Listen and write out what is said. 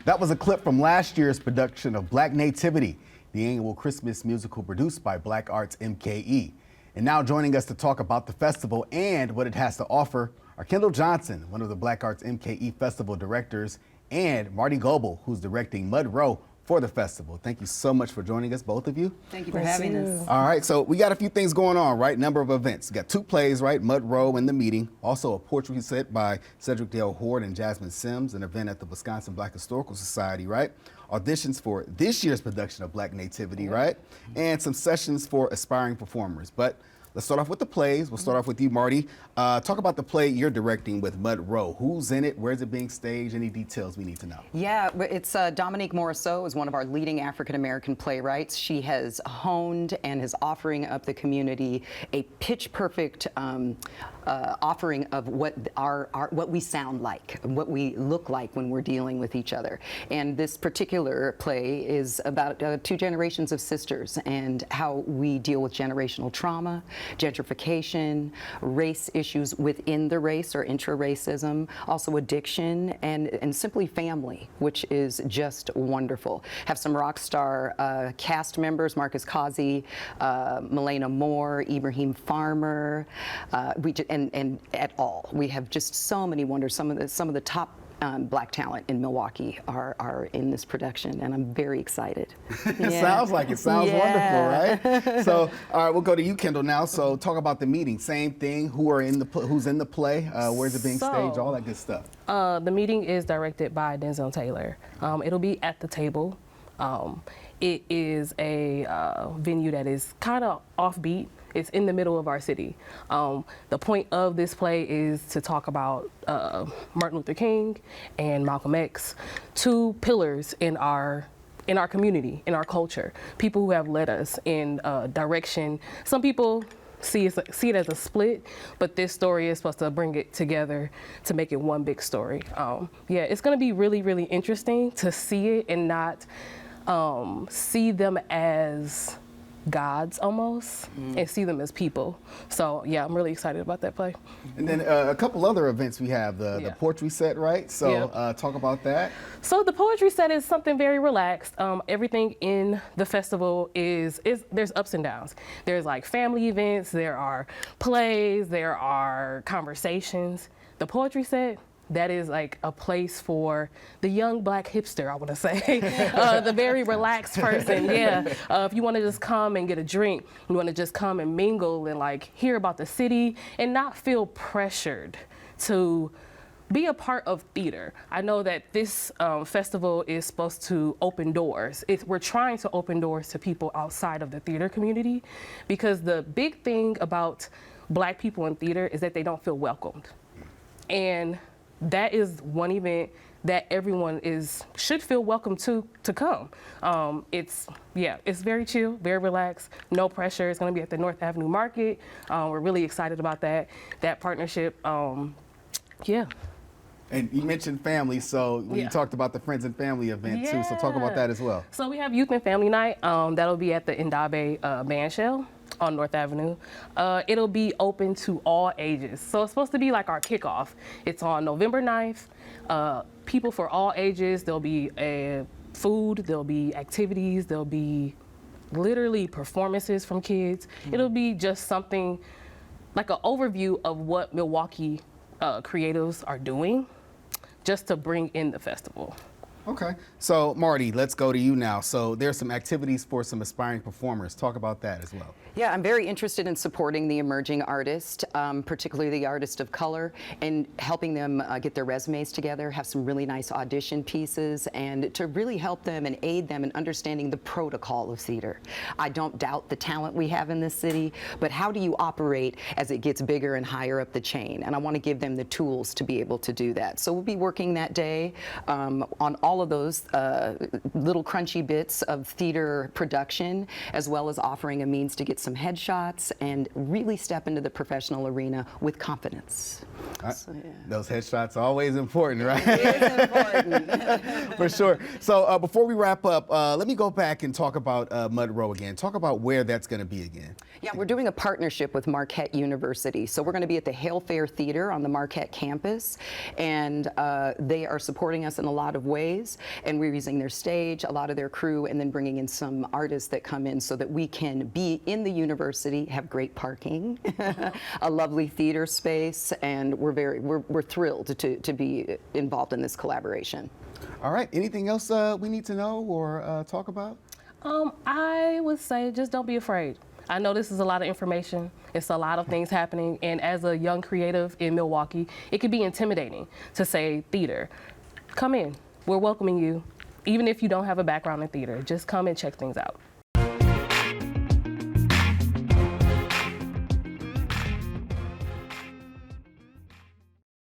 That was a clip from last year's production of Black Nativity, the annual Christmas musical produced by Black Arts MKE. And now joining us to talk about the festival and what it has to offer are Kendall Johnson, one of the Black Arts MKE festival directors, and Marty Goebel, who's directing Mud Row for the festival. Thank you so much for joining us, both of you. Thank you for having us. All right, so we got a few things going on, right? Number of events. We got 2 plays, right? Mud Row and The Meeting. Also a poetry set by Cedric Dale Horde and Jasmine Sims, an event at the Wisconsin Black Historical Society, right? Auditions for this year's production of Black Nativity, right? And some sessions for aspiring performers. But let's start off with the plays. We'll start off with you, Marty. Talk about the play you're directing with Mud Row. Who's in it? Where's it being staged? Any details we need to know? Yeah, it's Dominique Morisseau is one of our leading African-American playwrights. She has honed and is offering up the community a pitch-perfect offering of what we sound like, what we look like when we're dealing with each other. And this particular play is about 2 generations of sisters and how we deal with generational trauma, gentrification, race issues within the race or intra-racism, also addiction, and simply family, which is just wonderful. Have some rock star cast members, Marcus Causey, Milena Moore, Ibrahim Farmer, and et al. We have just so many wonders. Some of the top Black talent in Milwaukee are in this production, and I'm very excited. It sounds like it. Sounds wonderful, right? So, all right, we'll go to you, Kendall, now. So, talk about the meeting. Same thing. Who's in the play? Where's it being staged? All that good stuff. The meeting is directed by Denzel Taylor. It'll be at the table. It is a venue that is kind of offbeat. It's in the middle of our city. The point of this play is to talk about Martin Luther King and Malcolm X, 2 pillars in our community, in our culture, people who have led us in direction. Some people see it as a split, but this story is supposed to bring it together to make it one big story. Yeah, it's gonna be really, really interesting to see it and not see them as gods almost, and see them as people. So yeah, I'm really excited about that play. And then a couple other events we have, the poetry set, right? So talk about that. So the poetry set is something very relaxed. Everything in the festival is there's ups and downs. There's like family events, there are plays, there are conversations. The poetry set, that is like a place for the young Black hipster, I want to say, the very relaxed person. Yeah, if you want to just come and get a drink, you want to just come and mingle and like hear about the city and not feel pressured to be a part of theater. I know that this festival is supposed to open doors. We're trying to open doors to people outside of the theater community, because the big thing about Black people in theater is that they don't feel welcomed. And that is one event that everyone should feel welcome to come. It's very chill, very relaxed, no pressure. It's going to be at the North Avenue Market. We're really excited about that partnership. Yeah. And you mentioned family, so you talked about the Friends and Family event too, so talk about that as well. So we have Youth and Family Night. That'll be at the Ndabe Bandshell on North Avenue. It'll be open to all ages. So it's supposed to be like our kickoff. It's on November 9th. People for all ages. There'll be food, there'll be activities, there'll be literally performances from kids. It'll be just something like an overview of what Milwaukee creatives are doing, just to bring in the festival. Okay, so Marty, let's go to you now. So there's some activities for some aspiring performers. Talk about that as well. Yeah, I'm very interested in supporting the emerging artist, particularly the artist of color, and helping them get their resumes together, have some really nice audition pieces, and to really help them and aid them in understanding the protocol of theater. I don't doubt the talent we have in this city, but how do you operate as it gets bigger and higher up the chain? And I want to give them the tools to be able to do that. So we'll be working that day on all of those little crunchy bits of theater production, as well as offering a means to get some headshots and really step into the professional arena with confidence. So, yeah. Those headshots are always important, right? It is important. For sure. So before we wrap up, let me go back and talk about Mud Row again. Talk about where that's going to be again. Yeah, we're doing a partnership with Marquette University. So we're going to be at the Hale Fair Theater on the Marquette campus, and they are supporting us in a lot of ways. plays, and we're using their stage, a lot of their crew, and then bringing in some artists that come in so that we can be in the university, have great parking, a lovely theater space, and we're thrilled to be involved in this collaboration. All right. Anything else we need to know or talk about? I would say just don't be afraid. I know this is a lot of information. It's a lot of things happening. And as a young creative in Milwaukee, it could be intimidating to say theater. Come in. We're welcoming you. Even if you don't have a background in theater, just come and check things out.